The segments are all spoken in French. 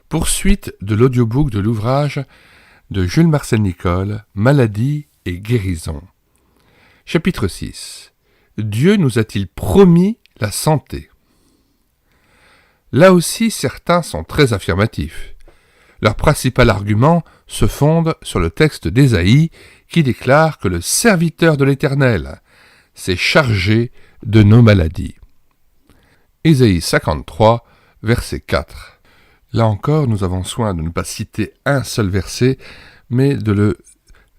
Poursuite de l'audiobook de l'ouvrage de Jules Marcel Nicole, Maladie et guérison. Chapitre 6. Dieu nous a-t-il promis la santé? Là aussi, certains sont très affirmatifs. Leur principal argument se fonde sur le texte d'Ésaïe qui déclare que le serviteur de l'Éternel s'est chargé de nos maladies. Ésaïe 53, verset 4. Là encore, nous avons soin de ne pas citer un seul verset, mais de le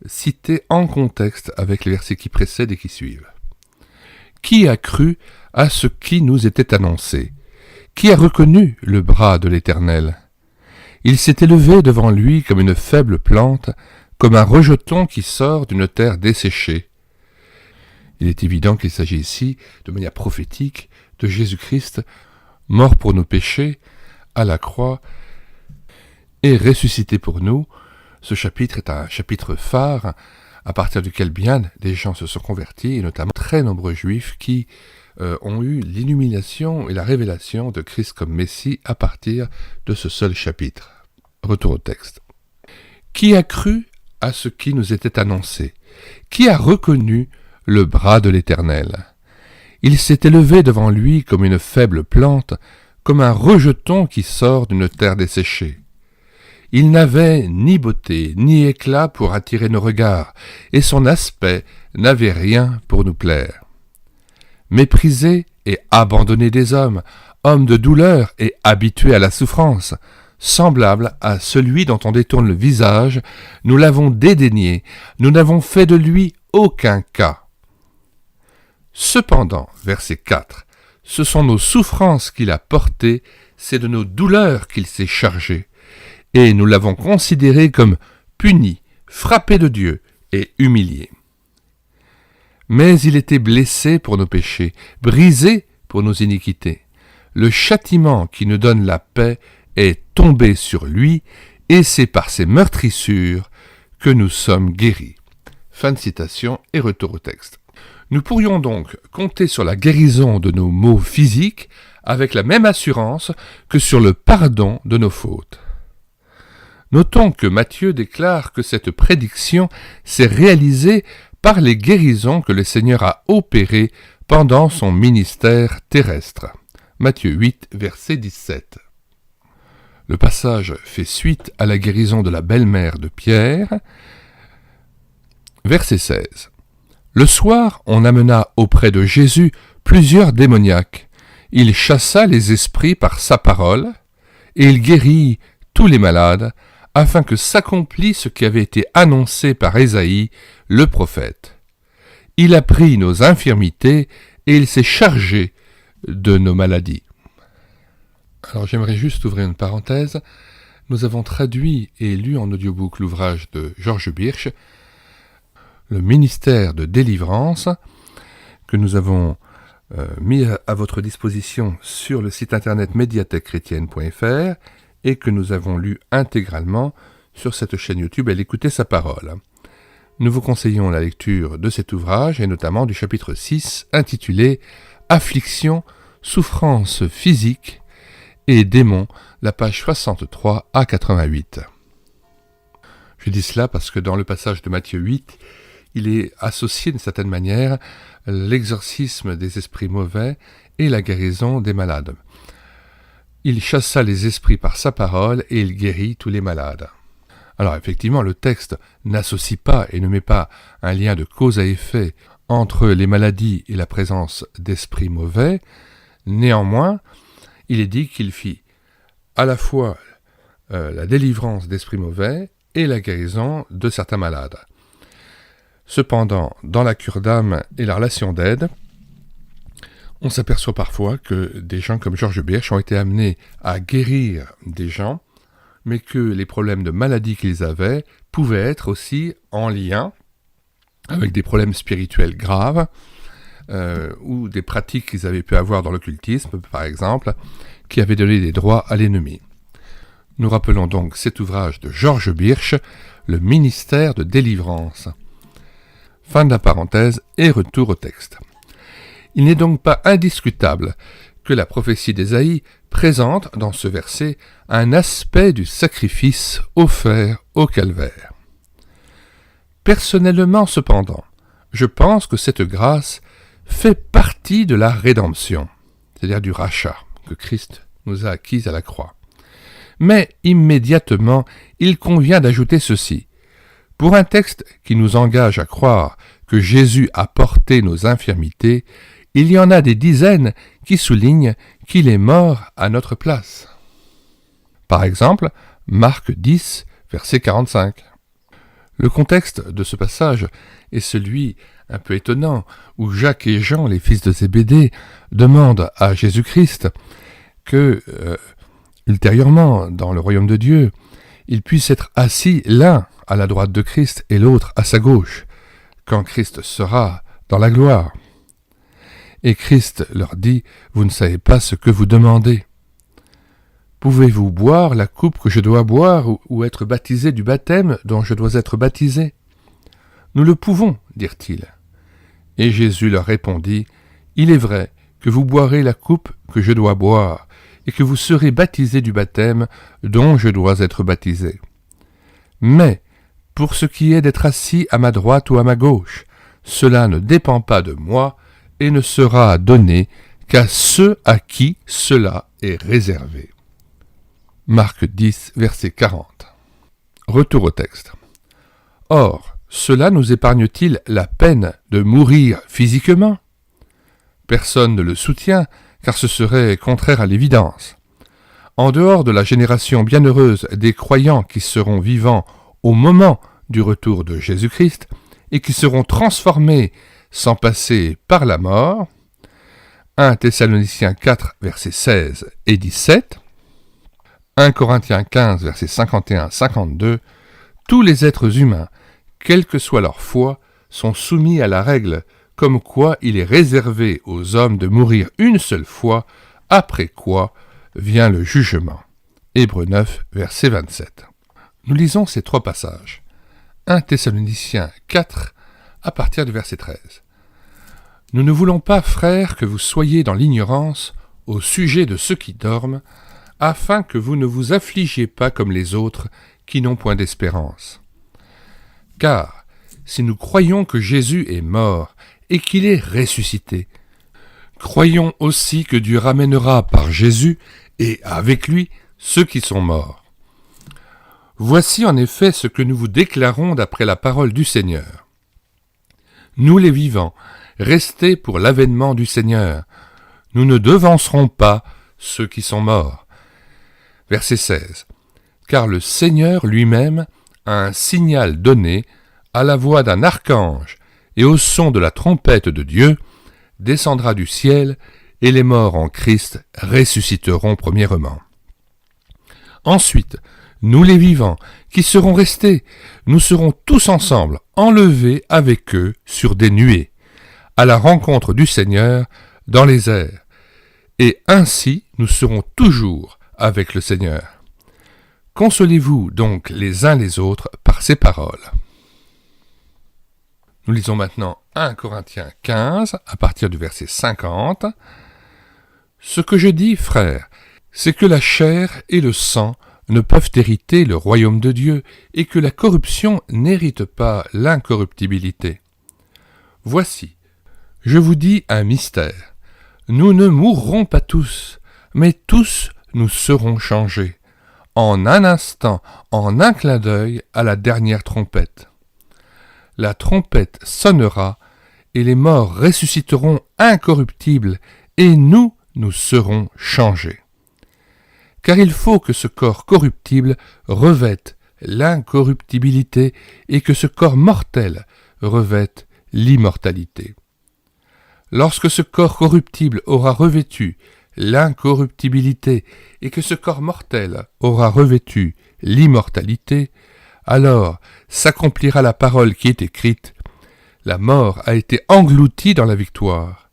citer en contexte avec les versets qui précèdent et qui suivent. Qui a cru à ce qui nous était annoncé? Qui a reconnu le bras de l'Éternel? Il s'est élevé devant lui comme une faible plante, comme un rejeton qui sort d'une terre desséchée. Il est évident qu'il s'agit ici, de manière prophétique, de Jésus-Christ, mort pour nos péchés, à la croix, et ressuscité pour nous. Ce chapitre est un chapitre phare, à partir duquel bien des gens se sont convertis, et notamment très nombreux juifs qui ont eu l'illumination et la révélation de Christ comme Messie à partir de ce seul chapitre. Retour au texte. Qui a cru à ce qui nous était annoncé? Qui a reconnu le bras de l'Éternel? Il s'est élevé devant lui comme une faible plante, comme un rejeton qui sort d'une terre desséchée. Il n'avait ni beauté ni éclat pour attirer nos regards, et son aspect n'avait rien pour nous plaire. Méprisé et abandonné des hommes, homme de douleur et habitué à la souffrance, semblable à celui dont on détourne le visage, nous l'avons dédaigné, nous n'avons fait de lui aucun cas. Cependant, verset 4, ce sont nos souffrances qu'il a portées, c'est de nos douleurs qu'il s'est chargé, et nous l'avons considéré comme puni, frappé de Dieu et humilié. Mais il était blessé pour nos péchés, brisé pour nos iniquités. Le châtiment qui nous donne la paix est tombé sur lui, et c'est par ses meurtrissures que nous sommes guéris. Fin de citation et retour au texte. Nous pourrions donc compter sur la guérison de nos maux physiques avec la même assurance que sur le pardon de nos fautes. Notons que Matthieu déclare que cette prédiction s'est réalisée par les guérisons que le Seigneur a opérées pendant son ministère terrestre. Matthieu 8, verset 17. Le passage fait suite à la guérison de la belle-mère de Pierre. Verset 16. Le soir, on amena auprès de Jésus plusieurs démoniaques. Il chassa les esprits par sa parole, et il guérit tous les malades, afin que s'accomplisse ce qui avait été annoncé par Ésaïe, le prophète. Il a pris nos infirmités, et il s'est chargé de nos maladies. Alors j'aimerais juste ouvrir une parenthèse. Nous avons traduit et lu en audiobook l'ouvrage de Georges Birch, le ministère de délivrance, que nous avons mis à votre disposition sur le site internet médiathèquechrétienne.fr et que nous avons lu intégralement sur cette chaîne YouTube et l'écouter sa parole. Nous vous conseillons la lecture de cet ouvrage et notamment du chapitre 6 intitulé « Affliction, souffrance physique et démons », la page 63 à 88. Je dis cela parce que dans le passage de Matthieu 8, il est associé d'une certaine manière l'exorcisme des esprits mauvais et la guérison des malades. Il chassa les esprits par sa parole et il guérit tous les malades. Alors effectivement, le texte n'associe pas et ne met pas un lien de cause à effet entre les maladies et la présence d'esprits mauvais. Néanmoins, il est dit qu'il fit à la fois la délivrance d'esprits mauvais et la guérison de certains malades. Cependant, dans la cure d'âme et la relation d'aide, on s'aperçoit parfois que des gens comme Georges Birch ont été amenés à guérir des gens, mais que les problèmes de maladie qu'ils avaient pouvaient être aussi en lien avec des problèmes spirituels graves ou des pratiques qu'ils avaient pu avoir dans l'occultisme, par exemple, qui avaient donné des droits à l'ennemi. Nous rappelons donc cet ouvrage de Georges Birch, le ministère de délivrance. Fin de la parenthèse et retour au texte. Il n'est donc pas indiscutable que la prophétie d'Ésaïe présente dans ce verset un aspect du sacrifice offert au calvaire. Personnellement cependant, je pense que cette grâce fait partie de la rédemption, c'est-à-dire du rachat que Christ nous a acquis à la croix. Mais immédiatement, il convient d'ajouter ceci. Pour un texte qui nous engage à croire que Jésus a porté nos infirmités, il y en a des dizaines qui soulignent qu'il est mort à notre place. Par exemple, Marc 10, verset 45. Le contexte de ce passage est celui un peu étonnant où Jacques et Jean, les fils de Zébédée, demandent à Jésus-Christ que, ultérieurement, dans le royaume de Dieu, ils puissent être assis l'un à la droite de Christ et l'autre à sa gauche, quand Christ sera dans la gloire. Et Christ leur dit, « Vous ne savez pas ce que vous demandez. Pouvez-vous boire la coupe que je dois boire ou être baptisé du baptême dont je dois être baptisé ?» Nous le pouvons, dirent-ils. Et Jésus leur répondit, « Il est vrai que vous boirez la coupe que je dois boire, et que vous serez baptisés du baptême dont je dois être baptisé. Mais, pour ce qui est d'être assis à ma droite ou à ma gauche, cela ne dépend pas de moi et ne sera donné qu'à ceux à qui cela est réservé. » Marc 10, verset 40. Retour au texte. Or, cela nous épargne-t-il la peine de mourir physiquement ? Personne ne le soutient, car ce serait contraire à l'évidence. En dehors de la génération bienheureuse des croyants qui seront vivants au moment du retour de Jésus-Christ et qui seront transformés sans passer par la mort, 1 Thessaloniciens 4, versets 16 et 17, 1 Corinthiens 15, versets 51-52, tous les êtres humains, quelle que soit leur foi, sont soumis à la règle comme quoi il est réservé aux hommes de mourir une seule fois, après quoi vient le jugement. Hébreux 9, verset 27. Nous lisons ces trois passages. 1 Thessaloniciens 4, à partir du verset 13. Nous ne voulons pas, frères, que vous soyez dans l'ignorance au sujet de ceux qui dorment, afin que vous ne vous affligiez pas comme les autres qui n'ont point d'espérance. Car, si nous croyons que Jésus est mort et qu'il est ressuscité, croyons aussi que Dieu ramènera par Jésus et avec lui ceux qui sont morts. Voici en effet ce que nous vous déclarons d'après la parole du Seigneur. Nous les vivants, restés pour l'avènement du Seigneur, nous ne devancerons pas ceux qui sont morts. Verset 16. Car le Seigneur lui-même a un signal donné à la voix d'un archange et au son de la trompette de Dieu, descendra du ciel, et les morts en Christ ressusciteront premièrement. Ensuite, nous les vivants, qui serons restés, nous serons tous ensemble enlevés avec eux sur des nuées, à la rencontre du Seigneur dans les airs, et ainsi nous serons toujours avec le Seigneur. Consolez-vous donc les uns les autres par ces paroles. Nous lisons maintenant 1 Corinthiens 15, à partir du verset 50. « Ce que je dis, frères, c'est que la chair et le sang ne peuvent hériter le royaume de Dieu, et que la corruption n'hérite pas l'incorruptibilité. Voici, je vous dis un mystère. Nous ne mourrons pas tous, mais tous nous serons changés, en un instant, en un clin d'œil, à la dernière trompette. La trompette sonnera, et les morts ressusciteront incorruptibles, et nous serons changés. Car il faut que ce corps corruptible revête l'incorruptibilité, et que ce corps mortel revête l'immortalité. Lorsque ce corps corruptible aura revêtu l'incorruptibilité, et que ce corps mortel aura revêtu l'immortalité, alors s'accomplira la parole qui est écrite. La mort a été engloutie dans la victoire.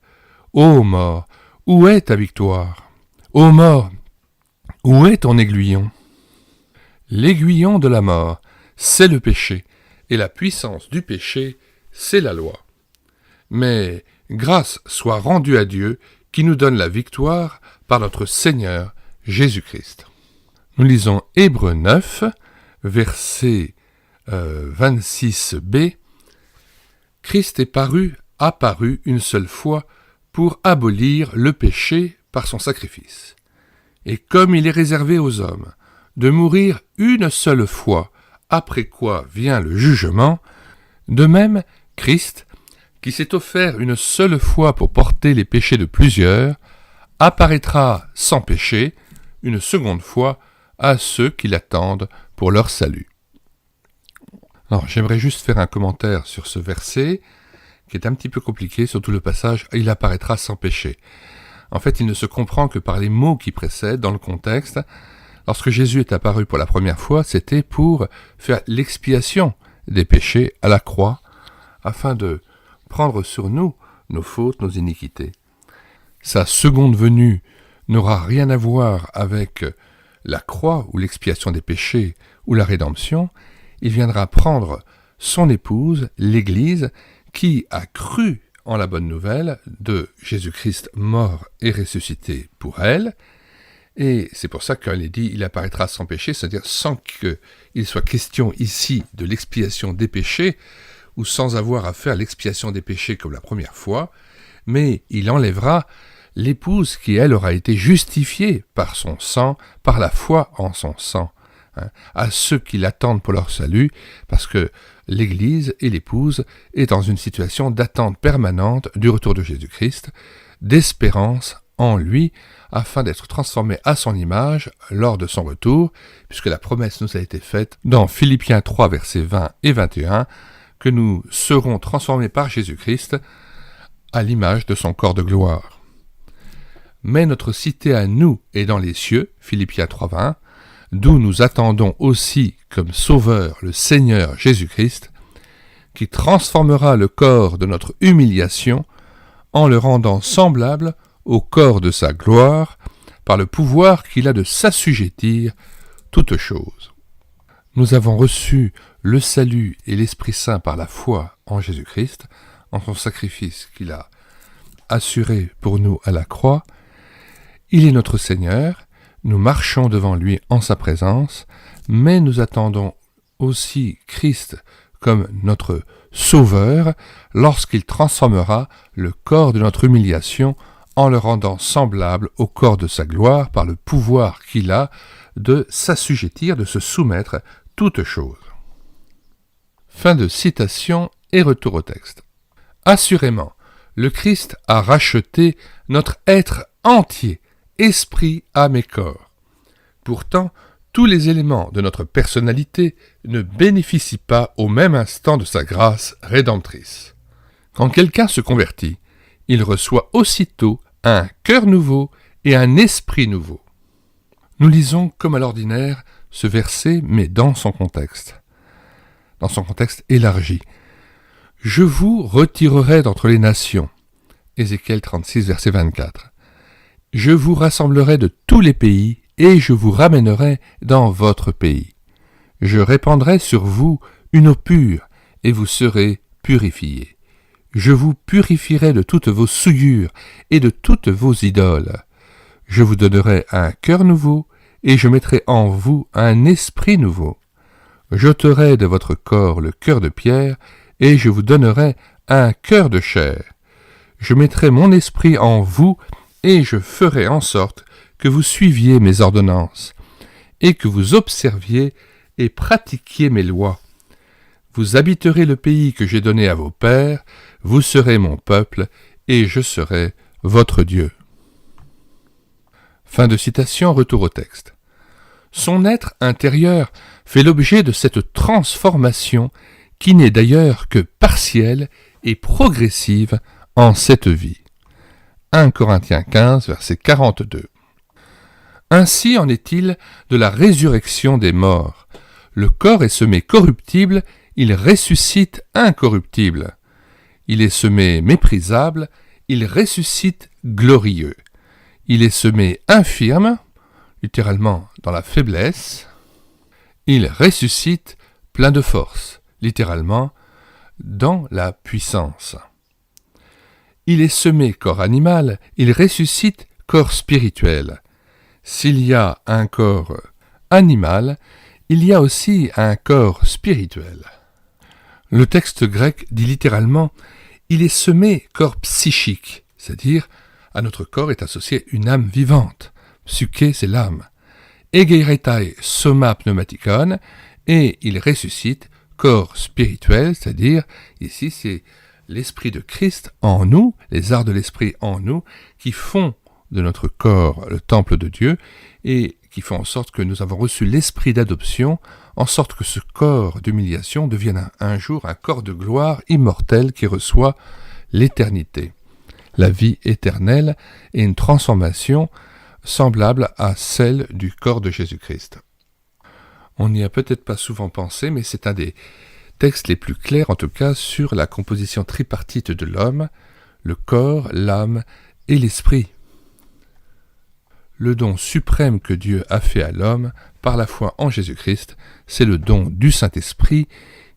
Ô mort, où est ta victoire? Ô mort, où est ton aiguillon? L'aiguillon de la mort, c'est le péché, et la puissance du péché, c'est la loi. Mais grâce soit rendue à Dieu, qui nous donne la victoire par notre Seigneur Jésus-Christ. Nous lisons Hébreux 9, verset 26b. Christ est apparu une seule fois pour abolir le péché par son sacrifice. Et comme il est réservé aux hommes de mourir une seule fois, après quoi vient le jugement, de même, Christ, qui s'est offert une seule fois pour porter les péchés de plusieurs, apparaîtra sans péché une seconde fois à ceux qui l'attendent pour leur salut. Alors, j'aimerais juste faire un commentaire sur ce verset, qui est un petit peu compliqué, surtout le passage « il apparaîtra sans péché ». En fait, il ne se comprend que par les mots qui précèdent dans le contexte. Lorsque Jésus est apparu pour la première fois, c'était pour faire l'expiation des péchés à la croix, afin de prendre sur nous nos fautes, nos iniquités. Sa seconde venue n'aura rien à voir avec la croix ou l'expiation des péchés ou la rédemption. Il viendra prendre son épouse, l'Église, qui a cru en la bonne nouvelle de Jésus-Christ mort et ressuscité pour elle. Et c'est pour ça qu'il est dit « il apparaîtra sans péché », c'est-à-dire sans qu'il soit question ici de l'expiation des péchés, ou sans avoir à faire l'expiation des péchés comme la première fois, mais il enlèvera l'épouse qui, elle, aura été justifiée par son sang, par la foi en son sang, à ceux qui l'attendent pour leur salut, parce que l'Église et l'épouse est dans une situation d'attente permanente du retour de Jésus-Christ, d'espérance en lui, afin d'être transformés à son image lors de son retour, puisque la promesse nous a été faite dans Philippiens 3, versets 20 et 21, que nous serons transformés par Jésus-Christ à l'image de son corps de gloire. Mais notre cité à nous est dans les cieux, Philippiens 3.20, d'où nous attendons aussi comme Sauveur le Seigneur Jésus-Christ, qui transformera le corps de notre humiliation en le rendant semblable au corps de sa gloire, par le pouvoir qu'il a de s'assujettir toutes choses. Nous avons reçu le salut et l'Esprit Saint par la foi en Jésus-Christ, en son sacrifice qu'il a assuré pour nous à la croix. Il est notre Seigneur, nous marchons devant lui en sa présence, mais nous attendons aussi Christ comme notre Sauveur lorsqu'il transformera le corps de notre humiliation en le rendant semblable au corps de sa gloire par le pouvoir qu'il a de s'assujettir, de se soumettre toutes choses. Fin de citation et retour au texte. Assurément, le Christ a racheté notre être entier, esprit, âme et corps. Pourtant, tous les éléments de notre personnalité ne bénéficient pas au même instant de sa grâce rédemptrice. Quand quelqu'un se convertit, il reçoit aussitôt un cœur nouveau et un esprit nouveau. Nous lisons comme à l'ordinaire ce verset, mais dans son contexte élargi. « Je vous retirerai d'entre les nations » Ézéchiel 36, verset 24. « Je vous rassemblerai de tous les pays, et je vous ramènerai dans votre pays. Je répandrai sur vous une eau pure, et vous serez purifiés. Je vous purifierai de toutes vos souillures et de toutes vos idoles. Je vous donnerai un cœur nouveau, et je mettrai en vous un esprit nouveau. J'ôterai de votre corps le cœur de pierre, et je vous donnerai un cœur de chair. Je mettrai mon esprit en vous, et je ferai en sorte que vous suiviez mes ordonnances, et que vous observiez et pratiquiez mes lois. Vous habiterez le pays que j'ai donné à vos pères, vous serez mon peuple, et je serai votre Dieu. » Fin de citation, retour au texte. Son être intérieur fait l'objet de cette transformation qui n'est d'ailleurs que partielle et progressive en cette vie. 1 Corinthiens 15, verset 42. Ainsi en est-il de la résurrection des morts. Le corps est semé corruptible, il ressuscite incorruptible. Il est semé méprisable, il ressuscite glorieux. Il est semé infirme, littéralement dans la faiblesse. Il ressuscite plein de force, littéralement dans la puissance. Il est semé corps animal, il ressuscite corps spirituel. S'il y a un corps animal, il y a aussi un corps spirituel. Le texte grec dit littéralement « il est semé corps psychique », c'est-à-dire à notre corps est associée une âme vivante. Psyché, c'est l'âme. Egeiretai soma pneumatikon, et il ressuscite corps spirituel, c'est-à-dire ici c'est l'esprit de Christ en nous, les arts de l'esprit en nous, qui font de notre corps le temple de Dieu et qui font en sorte que nous avons reçu l'esprit d'adoption, en sorte que ce corps d'humiliation devienne un jour un corps de gloire immortel qui reçoit l'éternité, la vie éternelle et une transformation semblable à celle du corps de Jésus-Christ. On n'y a peut-être pas souvent pensé, mais c'est un des textes les plus clairs en tout cas sur la composition tripartite de l'homme, le corps, l'âme et l'esprit. Le don suprême que Dieu a fait à l'homme par la foi en Jésus-Christ, c'est le don du Saint-Esprit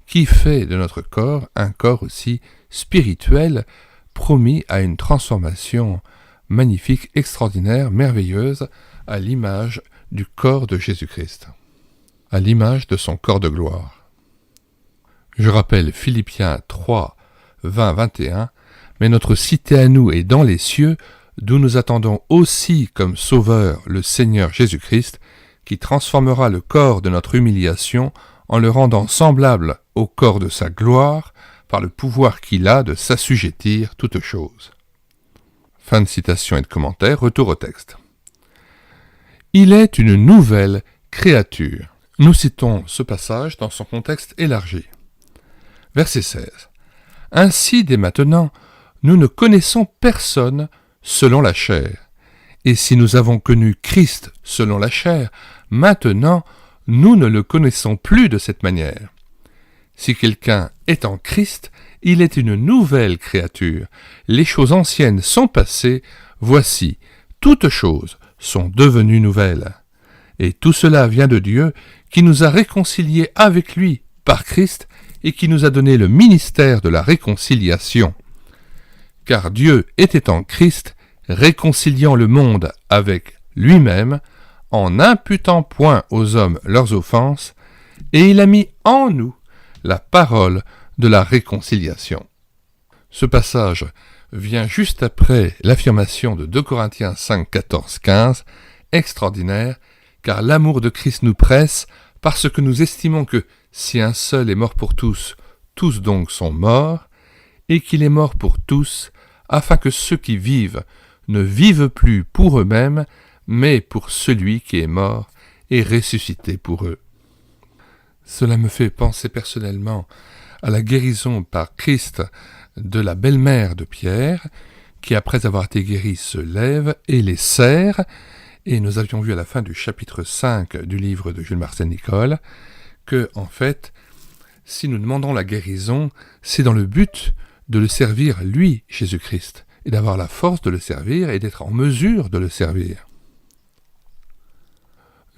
qui fait de notre corps un corps aussi spirituel, promis à une transformation magnifique, extraordinaire, merveilleuse, à l'image du corps de Jésus-Christ, à l'image de son corps de gloire. Je rappelle Philippiens 3, 20, 21, « Mais notre cité à nous est dans les cieux, d'où nous attendons aussi comme sauveur le Seigneur Jésus-Christ, qui transformera le corps de notre humiliation en le rendant semblable au corps de sa gloire, par le pouvoir qu'il a de s'assujettir toutes choses. » Fin de citation et de commentaire, retour au texte. Il est une nouvelle créature. Nous citons ce passage dans son contexte élargi. Verset 16. Ainsi, dès maintenant, nous ne connaissons personne selon la chair. Et si nous avons connu Christ selon la chair, maintenant, nous ne le connaissons plus de cette manière. Si quelqu'un est en Christ, il est une nouvelle créature. Les choses anciennes sont passées, voici, toutes choses sont devenues nouvelles. Et tout cela vient de Dieu, qui nous a réconciliés avec lui par Christ et qui nous a donné le ministère de la réconciliation. Car Dieu était en Christ, réconciliant le monde avec lui-même, en n'imputant point aux hommes leurs offenses, et il a mis en nous la parole de la réconciliation. Ce passage vient juste après l'affirmation de 2 Corinthiens 5, 14, 15, extraordinaire, car l'amour de Christ nous presse, parce que nous estimons que si un seul est mort pour tous, tous donc sont morts, et qu'il est mort pour tous, afin que ceux qui vivent ne vivent plus pour eux-mêmes, mais pour celui qui est mort et ressuscité pour eux. Cela me fait penser personnellement à la guérison par Christ de la belle-mère de Pierre, qui après avoir été guérie se lève et les serre, et nous avions vu à la fin du chapitre 5 du livre de Jules Marcel Nicolle, que, en fait, si nous demandons la guérison, c'est dans le but de le servir, lui, Jésus-Christ, et d'avoir la force de le servir et d'être en mesure de le servir.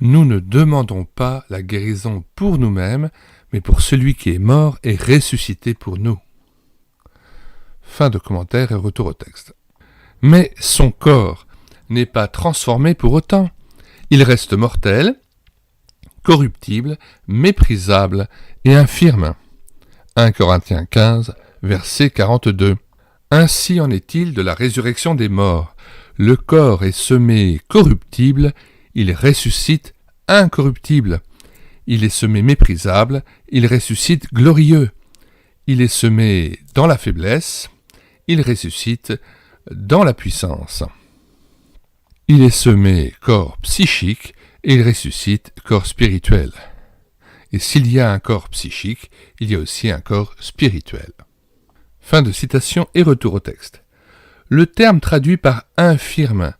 Nous ne demandons pas la guérison pour nous-mêmes, mais pour celui qui est mort et ressuscité pour nous. Fin de commentaire et retour au texte. Mais son corps n'est pas transformé pour autant. Il reste mortel, corruptible, méprisable et infirme. 1 Corinthiens 15, verset 42. Ainsi en est-il de la résurrection des morts. Le corps est semé corruptible, il ressuscite incorruptible. Il est semé méprisable, il ressuscite glorieux. Il est semé dans la faiblesse, il ressuscite dans la puissance. Il est semé corps psychique et il ressuscite corps spirituel. Et s'il y a un corps psychique, il y a aussi un corps spirituel. Fin de citation et retour au texte. Le terme traduit par infirme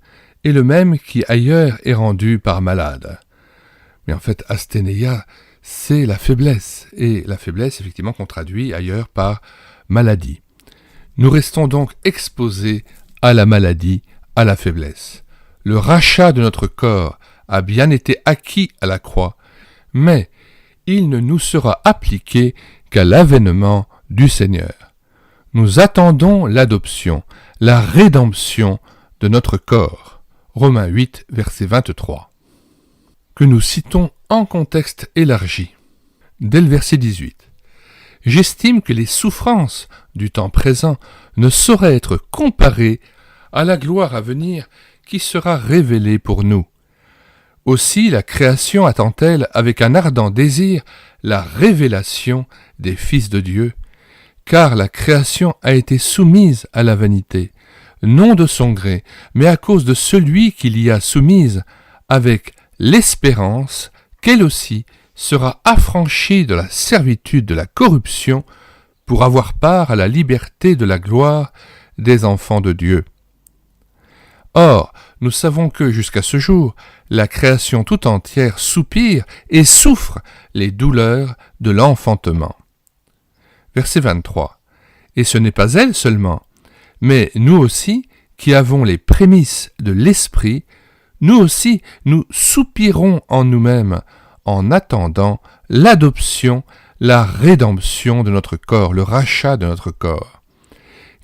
est le même qui ailleurs est rendu par malade. Mais en fait, asthénéia, c'est la faiblesse. Et la faiblesse, effectivement, qu'on traduit ailleurs par maladie. Nous restons donc exposés à la maladie, à la faiblesse. Le rachat de notre corps a bien été acquis à la croix, mais il ne nous sera appliqué qu'à l'avènement du Seigneur. Nous attendons l'adoption, la rédemption de notre corps. Romains 8, verset 23, que nous citons en contexte élargi. Dès le verset 18. « J'estime que les souffrances du temps présent ne sauraient être comparées à la gloire à venir qui sera révélée pour nous. Aussi la création attend-elle avec un ardent désir la révélation des fils de Dieu, car la création a été soumise à la vanité, non de son gré, mais à cause de celui qui l'y a soumise, avec l'espérance qu'elle aussi sera affranchie de la servitude de la corruption pour avoir part à la liberté de la gloire des enfants de Dieu. Or, nous savons que, jusqu'à ce jour, la création tout entière soupire et souffre les douleurs de l'enfantement. » Verset 23. « Et ce n'est pas elle seulement, mais nous aussi, qui avons les prémices de l'Esprit, nous aussi, nous soupirons en nous-mêmes, en attendant l'adoption, la rédemption de notre corps, le rachat de notre corps.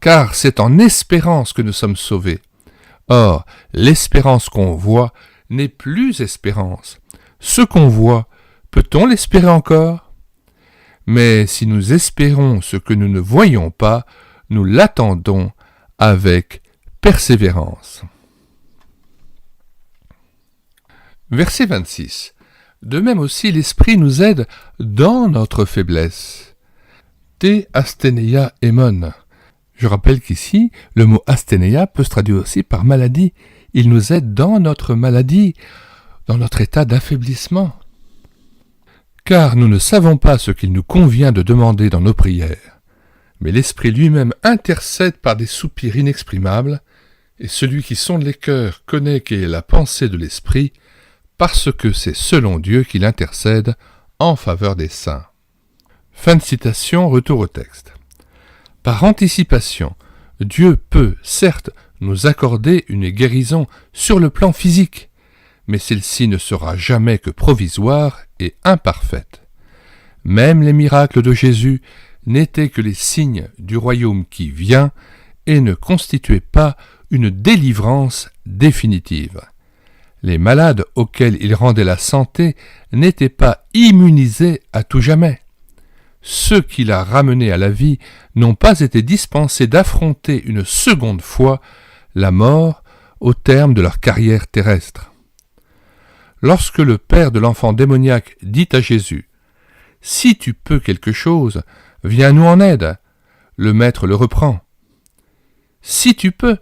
Car c'est en espérance que nous sommes sauvés. Or, l'espérance qu'on voit n'est plus espérance. Ce qu'on voit, peut-on l'espérer encore? Mais si nous espérons ce que nous ne voyons pas, nous l'attendons avec persévérance. » Verset 26. De même aussi l'Esprit nous aide dans notre faiblesse. Te astheneia emon. Je rappelle qu'ici, le mot astheneia peut se traduire aussi par maladie. Il nous aide dans notre maladie, dans notre état d'affaiblissement. Car nous ne savons pas ce qu'il nous convient de demander dans nos prières. Mais l'Esprit lui-même intercède par des soupirs inexprimables, et celui qui sonde les cœurs connaît quelle est la pensée de l'Esprit, parce que c'est selon Dieu qu'il intercède en faveur des saints. Fin de citation, retour au texte. Par anticipation, Dieu peut, certes, nous accorder une guérison sur le plan physique, mais celle-ci ne sera jamais que provisoire et imparfaite. Même les miracles de Jésus n'étaient que les signes du royaume qui vient et ne constituaient pas une délivrance définitive. Les malades auxquels il rendait la santé n'étaient pas immunisés à tout jamais. Ceux qu'il a ramenés à la vie n'ont pas été dispensés d'affronter une seconde fois la mort au terme de leur carrière terrestre. Lorsque le père de l'enfant démoniaque dit à Jésus « Si tu peux quelque chose, viens-nous en aide », le maître le reprend. « Si tu peux,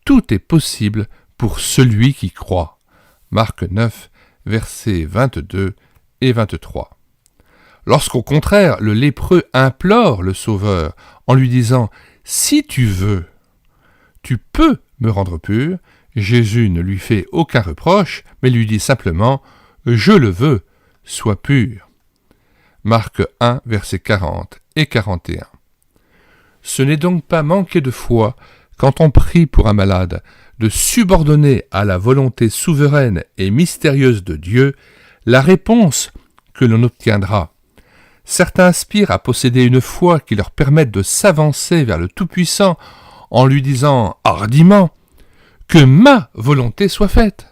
tout est possible pour celui qui croit. » Marc 9, versets 22 et 23. Lorsqu'au contraire, le lépreux implore le Sauveur en lui disant « Si tu veux, tu peux me rendre pur », Jésus ne lui fait aucun reproche, mais lui dit simplement « Je le veux, sois pur ». Marc 1, versets 40 et 41. Ce n'est donc pas manquer de foi quand on prie pour un malade, de subordonner à la volonté souveraine et mystérieuse de Dieu la réponse que l'on obtiendra. Certains aspirent à posséder une foi qui leur permette de s'avancer vers le Tout-Puissant en lui disant hardiment « Que ma volonté soit faite ».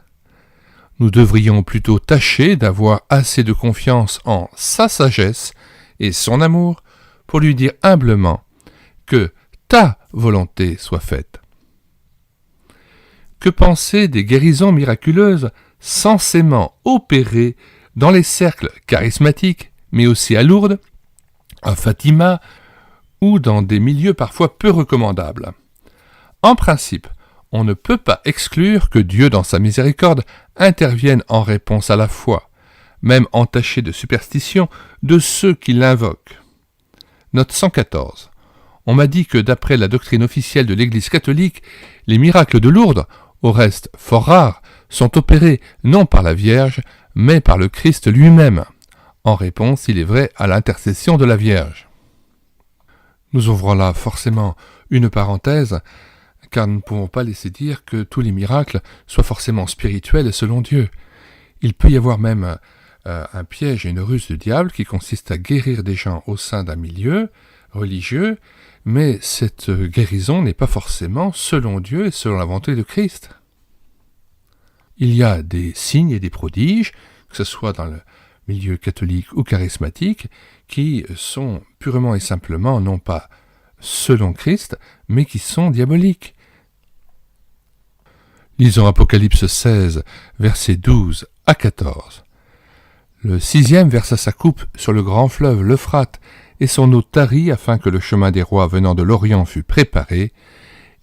Nous devrions plutôt tâcher d'avoir assez de confiance en sa sagesse et son amour pour lui dire humblement que ta volonté soit faite. Que penser des guérisons miraculeuses censément opérées dans les cercles charismatiques, mais aussi à Lourdes, à Fatima ou dans des milieux parfois peu recommandables? En principe, on ne peut pas exclure que Dieu, dans sa miséricorde, intervienne en réponse à la foi, même entachée de superstition, de ceux qui l'invoquent. Note 114. On m'a dit que d'après la doctrine officielle de l'Église catholique, les miracles de Lourdes, au reste fort rares, sont opérés non par la Vierge, mais par le Christ lui-même, en réponse, il est vrai, à l'intercession de la Vierge. Nous ouvrons là forcément une parenthèse, car nous ne pouvons pas laisser dire que tous les miracles soient forcément spirituels et selon Dieu. Il peut y avoir même un piège et une ruse du diable qui consiste à guérir des gens au sein d'un milieu religieux, mais cette guérison n'est pas forcément selon Dieu et selon la volonté de Christ. Il y a des signes et des prodiges, que ce soit dans le milieu catholique ou charismatique, qui sont purement et simplement, non pas selon Christ, mais qui sont diaboliques. Lisons Apocalypse 16, versets 12 à 14. Le 6e versa sa coupe sur le grand fleuve l'Euphrate, et son eau tarit afin que le chemin des rois venant de l'Orient fût préparé.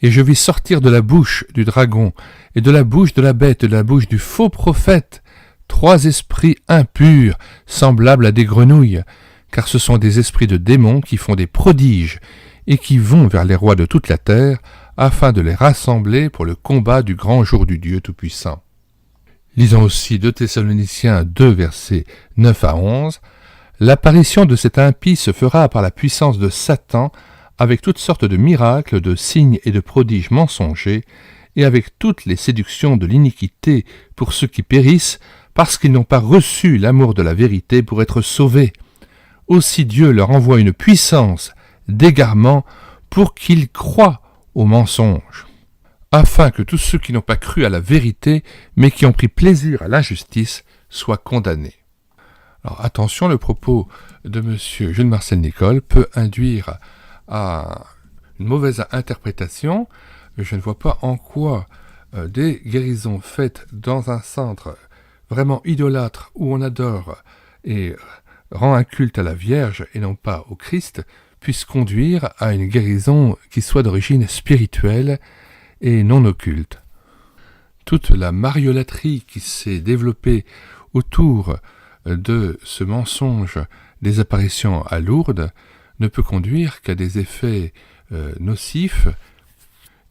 Et je vis sortir de la bouche du dragon, et de la bouche de la bête, et de la bouche du faux prophète, 3 esprits impurs, semblables à des grenouilles, car ce sont des esprits de démons qui font des prodiges, et qui vont vers les rois de toute la terre, afin de les rassembler pour le combat du grand jour du Dieu Tout-Puissant. Lisons aussi 2 Thessaloniciens 2, versets 9 à 11. L'apparition de cet impie se fera par la puissance de Satan, avec toutes sortes de miracles, de signes et de prodiges mensongers, et avec toutes les séductions de l'iniquité pour ceux qui périssent, parce qu'ils n'ont pas reçu l'amour de la vérité pour être sauvés. Aussi Dieu leur envoie une puissance d'égarement pour qu'ils croient aux mensonges, afin que tous ceux qui n'ont pas cru à la vérité, mais qui ont pris plaisir à l'injustice, soient condamnés. Alors attention, le propos de M. Jules-Marcel Nicolle peut induire à une mauvaise interprétation. Je ne vois pas en quoi des guérisons faites dans un centre vraiment idolâtre où on adore et rend un culte à la Vierge et non pas au Christ puissent conduire à une guérison qui soit d'origine spirituelle et non occulte. Toute la mariolâtrie qui s'est développée autour de ce mensonge des apparitions à Lourdes ne peut conduire qu'à des effets nocifs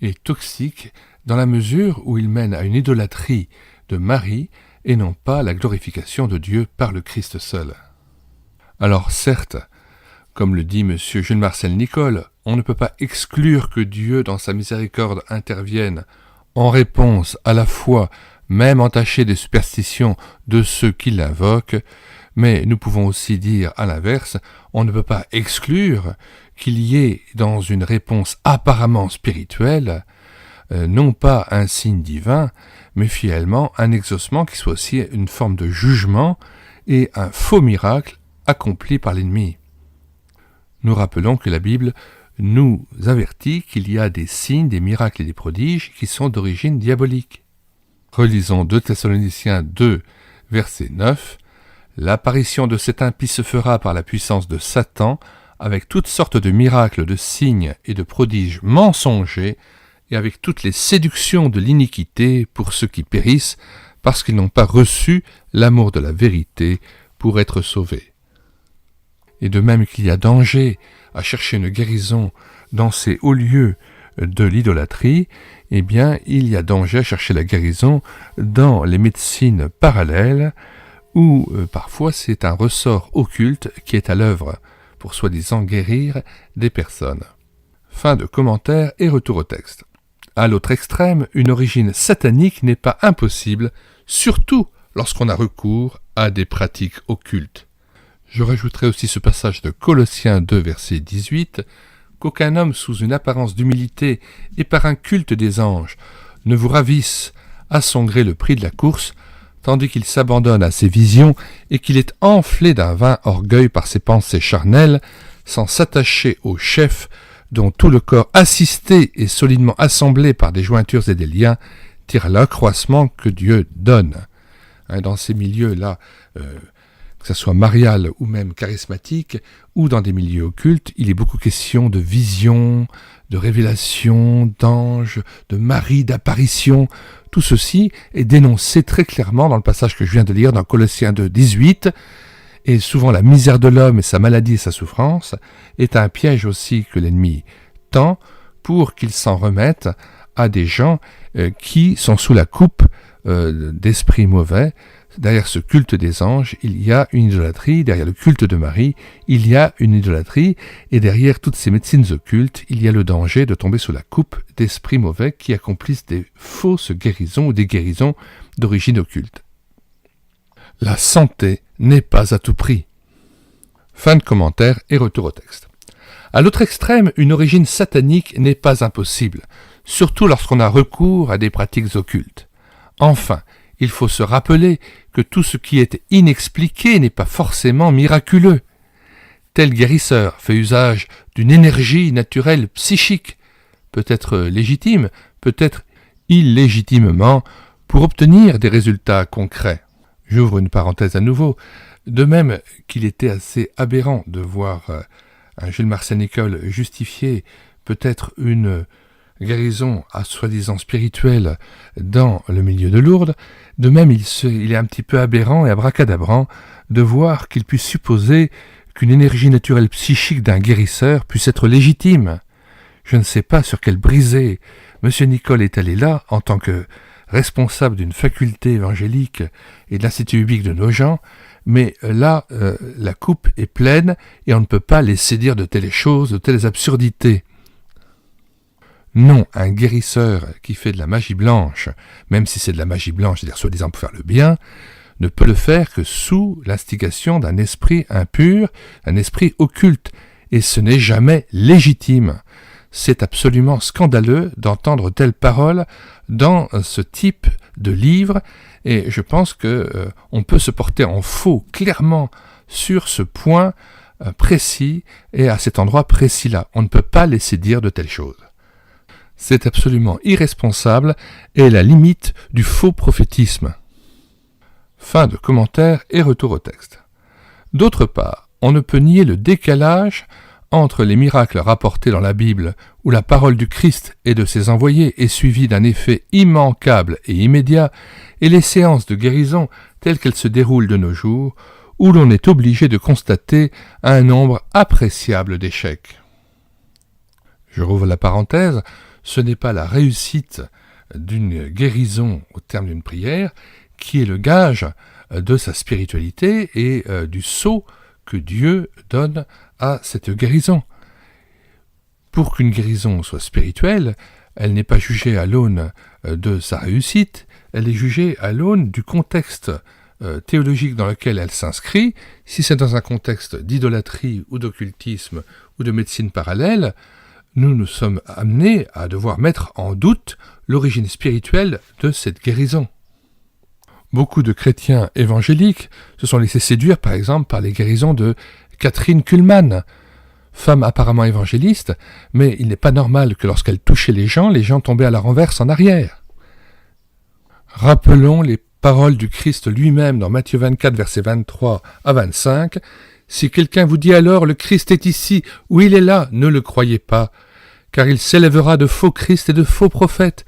et toxiques dans la mesure où il mène à une idolâtrie de Marie et non pas à la glorification de Dieu par le Christ seul. Alors certes, comme le dit M. Jules-Marcel Nicolle, on ne peut pas exclure que Dieu dans sa miséricorde intervienne en réponse à la foi, même entachée des superstitions de ceux qui l'invoquent, mais nous pouvons aussi dire à l'inverse, on ne peut pas exclure qu'il y ait dans une réponse apparemment spirituelle, non pas un signe divin, mais finalement un exaucement qui soit aussi une forme de jugement et un faux miracle accompli par l'ennemi. Nous rappelons que la Bible nous avertit qu'il y a des signes, des miracles et des prodiges qui sont d'origine diabolique. Relisons 2 Thessaloniciens 2, verset 9. L'apparition de cet impie se fera par la puissance de Satan, avec toutes sortes de miracles, de signes et de prodiges mensongers, et avec toutes les séductions de l'iniquité pour ceux qui périssent, parce qu'ils n'ont pas reçu l'amour de la vérité pour être sauvés. Et de même qu'il y a danger à chercher une guérison dans ces hauts lieux de l'idolâtrie, eh bien, il y a danger à chercher la guérison dans les médecines parallèles, où parfois c'est un ressort occulte qui est à l'œuvre pour soi-disant guérir des personnes. Fin de commentaire et retour au texte. À l'autre extrême, une origine satanique n'est pas impossible, surtout lorsqu'on a recours à des pratiques occultes. Je rajouterai aussi ce passage de Colossiens 2, verset 18, qu'aucun homme sous une apparence d'humilité et par un culte des anges ne vous ravisse à son gré le prix de la course, tandis qu'il s'abandonne à ses visions et qu'il est enflé d'un vain orgueil par ses pensées charnelles, sans s'attacher au chef dont tout le corps assisté et solidement assemblé par des jointures et des liens tire l'accroissement que Dieu donne. Dans ces milieux-là, que ce soit marial ou même charismatique, ou dans des milieux occultes, il est beaucoup question de visions, de révélations, d'anges, de maris, d'apparitions. Tout ceci est dénoncé très clairement dans le passage que je viens de lire dans Colossiens 2, 18, et souvent la misère de l'homme et sa maladie et sa souffrance est un piège aussi que l'ennemi tend pour qu'il s'en remette à des gens qui sont sous la coupe d'esprits mauvais. Derrière ce culte des anges, il y a une idolâtrie, derrière le culte de Marie, il y a une idolâtrie, et derrière toutes ces médecines occultes, il y a le danger de tomber sous la coupe d'esprits mauvais qui accomplissent des fausses guérisons ou des guérisons d'origine occulte. La santé n'est pas à tout prix. Fin de commentaire et retour au texte. À l'autre extrême, une origine satanique n'est pas impossible, surtout lorsqu'on a recours à des pratiques occultes. Enfin, Il faut se rappeler que tout ce qui est inexpliqué n'est pas forcément miraculeux. Tel guérisseur fait usage d'une énergie naturelle psychique, peut-être légitime, peut-être illégitimement, pour obtenir des résultats concrets. J'ouvre une parenthèse à nouveau. De même qu'il était assez aberrant de voir un Jules Marcel Nicoll justifier peut-être une guérison à soi-disant spirituelle dans le milieu de Lourdes, de même il est un petit peu aberrant et abracadabrant de voir qu'il puisse supposer qu'une énergie naturelle psychique d'un guérisseur puisse être légitime. Je ne sais pas sur quelle brisée M. Nicoll est allé là en tant que responsable d'une faculté évangélique et de l'Institut biblique de Nogent, mais là, la coupe est pleine et on ne peut pas laisser dire de telles choses, de telles absurdités. Non, un guérisseur qui fait de la magie blanche, même si c'est de la magie blanche, c'est-à-dire soi-disant pour faire le bien, ne peut le faire que sous l'instigation d'un esprit impur, un esprit occulte, et ce n'est jamais légitime. C'est absolument scandaleux d'entendre telles paroles dans ce type de livre, et je pense que on peut se porter en faux clairement sur ce point précis et à cet endroit précis-là. On ne peut pas laisser dire de telles choses. C'est absolument irresponsable et la limite du faux prophétisme. Fin de commentaire et retour au texte. D'autre part, on ne peut nier le décalage entre les miracles rapportés dans la Bible, où la parole du Christ et de ses envoyés est suivie d'un effet immanquable et immédiat, et les séances de guérison telles qu'elles se déroulent de nos jours, où l'on est obligé de constater un nombre appréciable d'échecs. Je rouvre la parenthèse, ce n'est pas la réussite d'une guérison au terme d'une prière qui est le gage de sa spiritualité et du sceau que Dieu donne à cette guérison. Pour qu'une guérison soit spirituelle, elle n'est pas jugée à l'aune de sa réussite, elle est jugée à l'aune du contexte théologique dans lequel elle s'inscrit. Si c'est dans un contexte d'idolâtrie ou d'occultisme ou de médecine parallèle, nous sommes amenés à devoir mettre en doute l'origine spirituelle de cette guérison. Beaucoup de chrétiens évangéliques se sont laissés séduire, par exemple, par les guérisons de Catherine Kuhlmann, femme apparemment évangéliste, mais il n'est pas normal que lorsqu'elle touchait les gens tombaient à la renverse en arrière. Rappelons les paroles du Christ lui-même dans Matthieu 24, versets 23 à 25. « Si quelqu'un vous dit alors, le Christ est ici, ou il est là, ne le croyez pas, car il s'élèvera de faux Christ et de faux prophètes.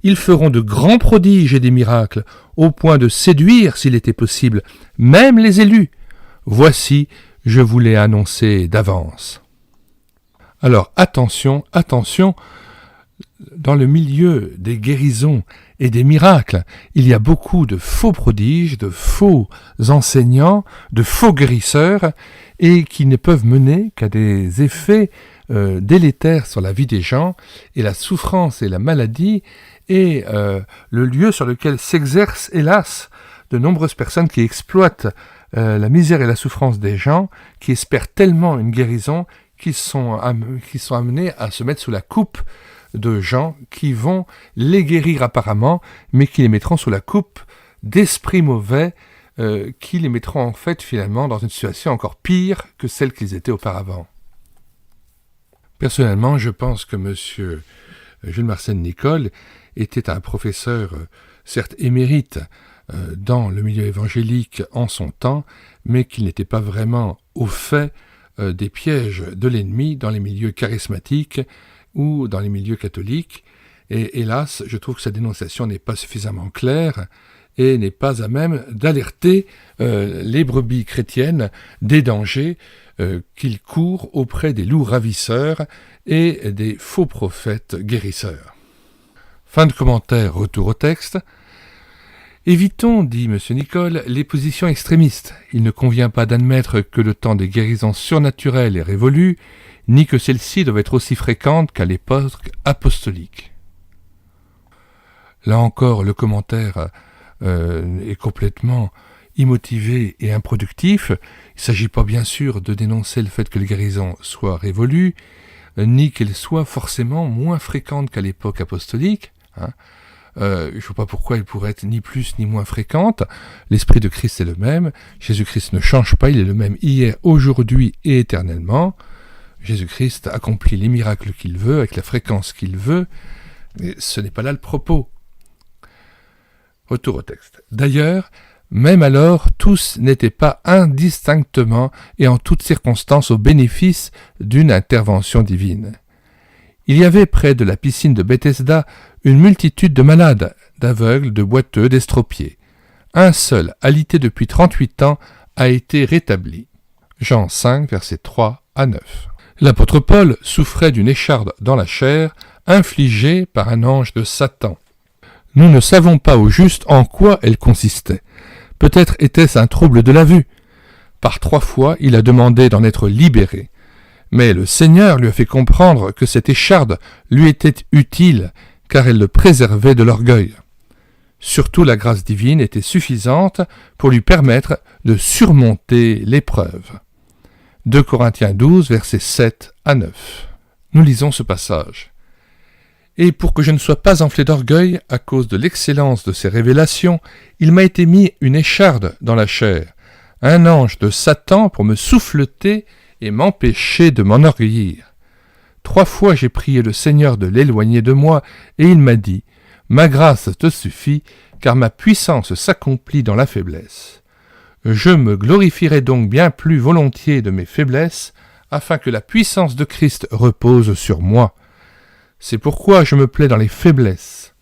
Ils feront de grands prodiges et des miracles, au point de séduire, s'il était possible, même les élus. Voici, je vous l'ai annoncé d'avance. » Alors attention, dans le milieu des guérisons et des miracles, il y a beaucoup de faux prodiges, de faux enseignants, de faux guérisseurs, et qui ne peuvent mener qu'à des effets délétères sur la vie des gens, et la souffrance et la maladie est le lieu sur lequel s'exercent, hélas, de nombreuses personnes qui exploitent la misère et la souffrance des gens, qui espèrent tellement une guérison qu'ils sont amenés à se mettre sous la coupe de gens qui vont les guérir apparemment, mais qui les mettront sous la coupe d'esprits mauvais, qui les mettront en fait finalement dans une situation encore pire que celle qu'ils étaient auparavant. Personnellement, je pense que M. Jules Marcel Nicoll était un professeur, certes émérite, dans le milieu évangélique en son temps, mais qu'il n'était pas vraiment au fait des pièges de l'ennemi dans les milieux charismatiques ou dans les milieux catholiques. Et hélas, je trouve que sa dénonciation n'est pas suffisamment claire et n'est pas à même d'alerter les brebis chrétiennes des dangers qu'ils courent auprès des loups ravisseurs et des faux prophètes guérisseurs. Fin de commentaire, retour au texte. Évitons, dit M. Nicoll, les positions extrémistes. Il ne convient pas d'admettre que le temps des guérisons surnaturelles est révolu, ni que celles-ci doivent être aussi fréquentes qu'à l'époque apostolique. Là encore, le commentaire est complètement immotivé et improductif. Il ne s'agit pas bien sûr de dénoncer le fait que les guérisons soient révolues, ni qu'elles soient forcément moins fréquentes qu'à l'époque apostolique. je ne vois pas pourquoi elle pourrait être ni plus ni moins fréquente. L'Esprit de Christ est le même. Jésus-Christ ne change pas, il est le même hier, aujourd'hui et éternellement. Jésus-Christ accomplit les miracles qu'il veut, avec la fréquence qu'il veut, mais ce n'est pas là le propos. Retour au texte. D'ailleurs, même alors, tous n'étaient pas indistinctement et en toutes circonstances au bénéfice d'une intervention divine. Il y avait près de la piscine de Bethesda une multitude de malades, d'aveugles, de boiteux, d'estropiés. Un seul, alité depuis 38 ans, a été rétabli. Jean 5, versets 3 à 9. L'apôtre Paul souffrait d'une écharde dans la chair, infligée par un ange de Satan. Nous ne savons pas au juste en quoi elle consistait. Peut-être était-ce un trouble de la vue. Par 3 fois, il a demandé d'en être libéré. Mais le Seigneur lui a fait comprendre que cette écharde lui était utile, car elle le préservait de l'orgueil. Surtout, la grâce divine était suffisante pour lui permettre de surmonter l'épreuve. 2 Corinthiens 12, versets 7 à 9. Nous lisons ce passage. « Et pour que je ne sois pas enflé d'orgueil à cause de l'excellence de ces révélations, il m'a été mis une écharde dans la chair, un ange de Satan pour me souffleter et m'empêcher de m'enorgueillir. 3 fois j'ai prié le Seigneur de l'éloigner de moi, et il m'a dit, « Ma grâce te suffit, car ma puissance s'accomplit dans la faiblesse. » Je me glorifierai donc bien plus volontiers de mes faiblesses, afin que la puissance de Christ repose sur moi. C'est pourquoi je me plais dans les faiblesses,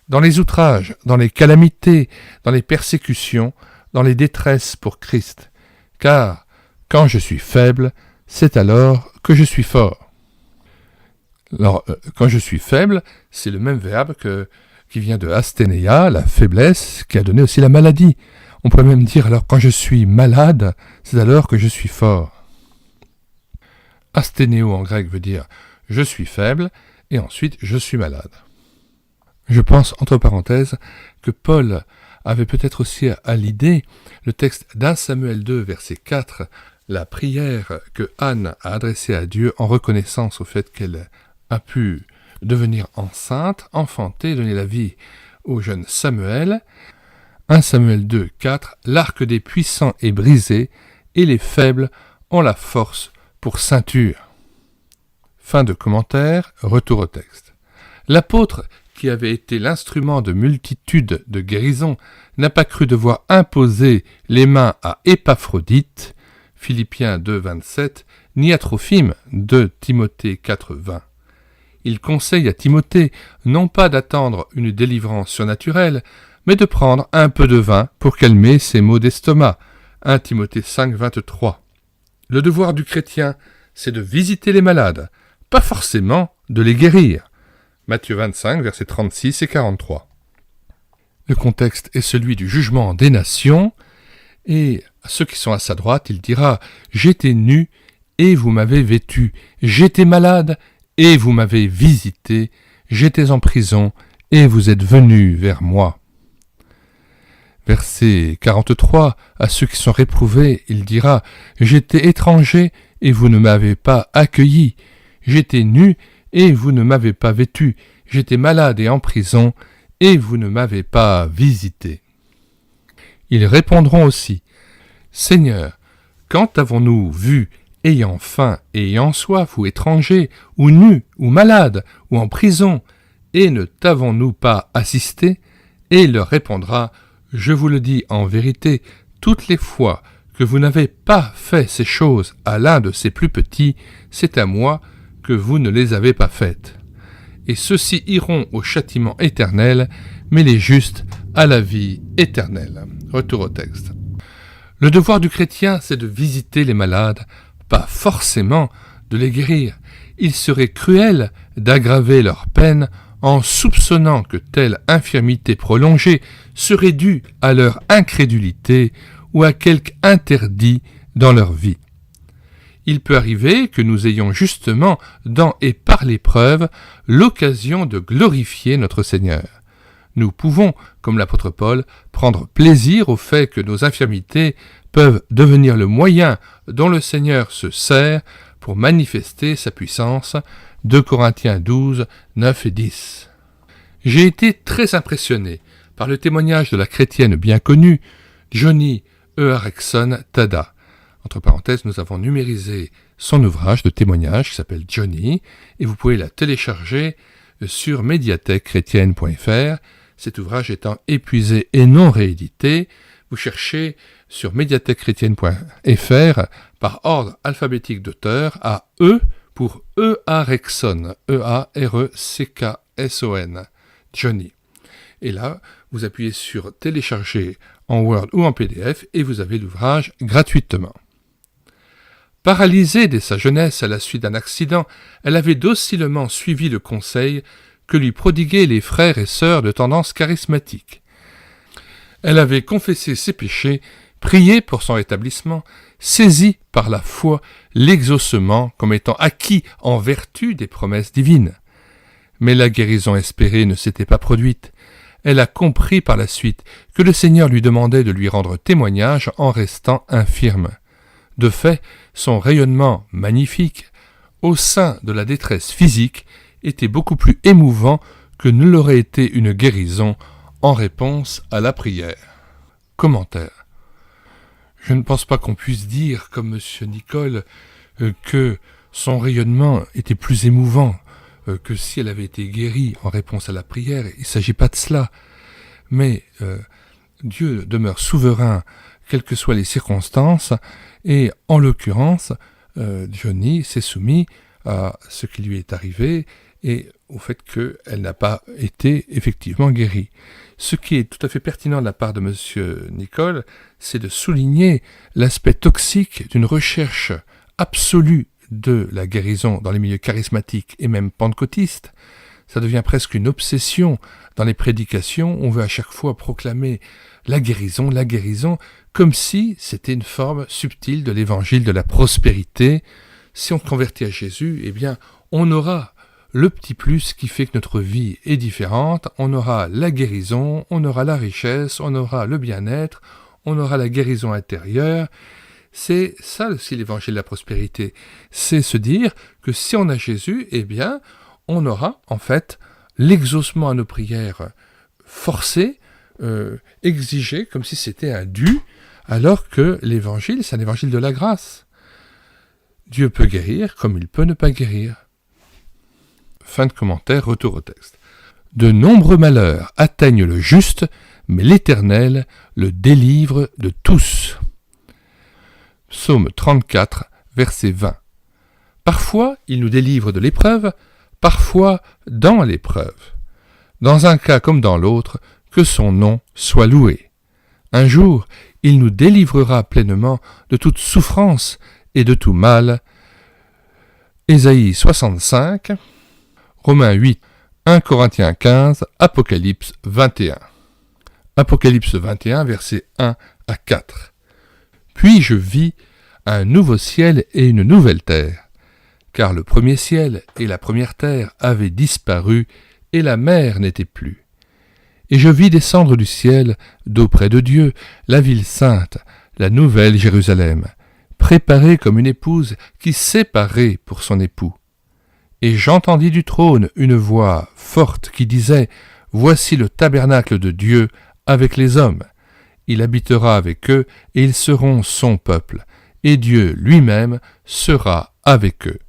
dans les outrages, dans les calamités, dans les persécutions, dans les détresses pour Christ. Car, quand je suis faible, c'est alors que je suis fort. Alors, quand je suis faible, c'est le même verbe qui vient de asténéia, la faiblesse, qui a donné aussi la maladie. On pourrait même dire, alors quand je suis malade, c'est alors que je suis fort. Asténéo en grec veut dire « je suis faible » et ensuite « je suis malade ». Je pense, entre parenthèses, que Paul avait peut-être aussi à l'idée le texte d'1 Samuel 2, verset 4, la prière que Anne a adressée à Dieu en reconnaissance au fait qu'elle a pu devenir enceinte, enfanter, donner la vie au jeune Samuel. 1 Samuel 2, 4, l'arc des puissants est brisé, et les faibles ont la force pour ceinture. Fin de commentaire, retour au texte. L'apôtre, qui avait été l'instrument de multitudes de guérisons, n'a pas cru devoir imposer les mains à Épaphrodite, Philippiens 2, 27, ni à Trophime, 2 Timothée 4, 20. Il conseille à Timothée non pas d'attendre une délivrance surnaturelle, mais de prendre un peu de vin pour calmer ses maux d'estomac. 1 Timothée 5, 23. Le devoir du chrétien, c'est de visiter les malades, pas forcément de les guérir. Matthieu 25, versets 36 et 43. Le contexte est celui du jugement des nations, et à ceux qui sont à sa droite, il dira « J'étais nu, et vous m'avez vêtu. J'étais malade, et vous m'avez visité. J'étais en prison, et vous êtes venus vers moi. » Verset 43, à ceux qui sont réprouvés, il dira « J'étais étranger, et vous ne m'avez pas accueilli. J'étais nu, et vous ne m'avez pas vêtu. J'étais malade et en prison, et vous ne m'avez pas visité. » Ils répondront aussi « Seigneur, quand avons-nous vu, ayant faim et ayant soif, ou étranger, ou nu, ou malade, ou en prison, et ne t'avons-nous pas assisté ?» Et il leur répondra « Je vous le dis en vérité, toutes les fois que vous n'avez pas fait ces choses à l'un de ces plus petits, c'est à moi que vous ne les avez pas faites. Et ceux-ci iront au châtiment éternel, mais les justes à la vie éternelle. » Retour au texte. Le devoir du chrétien, c'est de visiter les malades, pas forcément de les guérir. Il serait cruel d'aggraver leur peine en soupçonnant que telle infirmité prolongée serait due à leur incrédulité ou à quelque interdit dans leur vie. Il peut arriver que nous ayons justement, dans et par l'épreuve, l'occasion de glorifier notre Seigneur. Nous pouvons, comme l'apôtre Paul, prendre plaisir au fait que nos infirmités peuvent devenir le moyen dont le Seigneur se sert pour manifester sa puissance. 2 Corinthiens 12, 9 et 10. J'ai été très impressionné par le témoignage de la chrétienne bien connue, Joni Eareckson Tada. Entre parenthèses, nous avons numérisé son ouvrage de témoignage qui s'appelle Joni, et vous pouvez la télécharger sur médiathèquechrétienne.fr. Cet ouvrage étant épuisé et non réédité, vous cherchez sur médiathèquechrétienne.fr par ordre alphabétique d'auteur à E pour Eareckson, E-A-R-E-C-K-S-O-N, Joni. Et là, vous appuyez sur télécharger en Word ou en PDF et vous avez l'ouvrage gratuitement. Paralysée dès sa jeunesse à la suite d'un accident, elle avait docilement suivi le conseil que lui prodiguaient les frères et sœurs de tendance charismatique. Elle avait confessé ses péchés, prié pour son rétablissement, saisi par la foi l'exaucement comme étant acquis en vertu des promesses divines. Mais la guérison espérée ne s'était pas produite. Elle a compris par la suite que le Seigneur lui demandait de lui rendre témoignage en restant infirme. De fait, son rayonnement magnifique, au sein de la détresse physique, était beaucoup plus émouvant que ne l'aurait été une guérison en réponse à la prière. Commentaire. Je ne pense pas qu'on puisse dire, comme M. Nicole, que son rayonnement était plus émouvant que si elle avait été guérie en réponse à la prière. Il ne s'agit pas de cela. Mais Dieu demeure souverain, quelles que soient les circonstances, et en l'occurrence, Joni s'est soumis à ce qui lui est arrivé et au fait qu'elle n'a pas été effectivement guérie. Ce qui est tout à fait pertinent de la part de M. Nicole, c'est de souligner l'aspect toxique d'une recherche absolue de la guérison dans les milieux charismatiques et même pentecôtistes. Ça devient presque une obsession dans les prédications. On veut à chaque fois proclamer la guérison, comme si c'était une forme subtile de l'évangile de la prospérité. Si on se convertit à Jésus, eh bien, on aura le petit plus qui fait que notre vie est différente. On aura la guérison, on aura la richesse, on aura le bien-être, on aura la guérison intérieure. C'est ça aussi l'évangile de la prospérité. C'est se dire que si on a Jésus, eh bien, on aura en fait l'exaucement à nos prières forcé, exigé, comme si c'était un dû, alors que l'évangile, c'est un évangile de la grâce. Dieu peut guérir comme il peut ne pas guérir. Fin de commentaire, retour au texte. De nombreux malheurs atteignent le juste, mais l'Éternel le délivre de tous. Psaume 34, verset 20. Parfois, il nous délivre de l'épreuve, parfois dans l'épreuve. Dans un cas comme dans l'autre, que son nom soit loué. Un jour, il nous délivrera pleinement de toute souffrance et de tout mal. Ésaïe 65, Romains 8, 1 Corinthiens 15, Apocalypse 21. Apocalypse 21, versets 1 à 4. Puis je vis un nouveau ciel et une nouvelle terre, car le premier ciel et la première terre avaient disparu, et la mer n'était plus. Et je vis descendre du ciel, d'auprès de Dieu, la ville sainte, la nouvelle Jérusalem, préparée comme une épouse qui s'est parée pour son époux. Et j'entendis du trône une voix forte qui disait « Voici le tabernacle de Dieu avec les hommes. Il habitera avec eux, et ils seront son peuple, et Dieu lui-même sera avec eux. »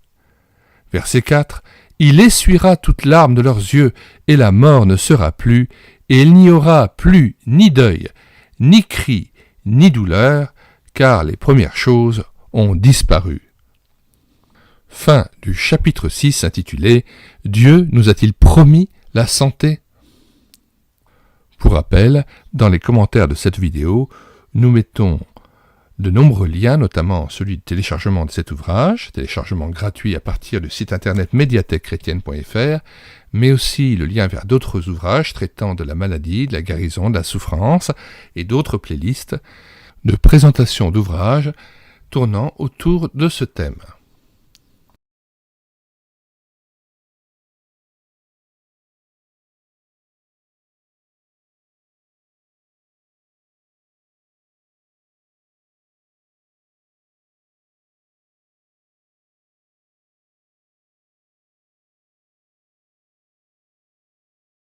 Verset 4. « Il essuiera toute larme de leurs yeux, et la mort ne sera plus, et il n'y aura plus ni deuil, ni cri, ni douleur, car les premières choses ont disparu. » Fin du chapitre 6 intitulé « Dieu nous a-t-il promis la santé ?» Pour rappel, dans les commentaires de cette vidéo, nous mettons de nombreux liens, notamment celui de téléchargement de cet ouvrage, téléchargement gratuit à partir du site internet médiathèquechrétienne.fr, mais aussi le lien vers d'autres ouvrages traitant de la maladie, de la guérison, de la souffrance et d'autres playlists de présentation d'ouvrages tournant autour de ce thème.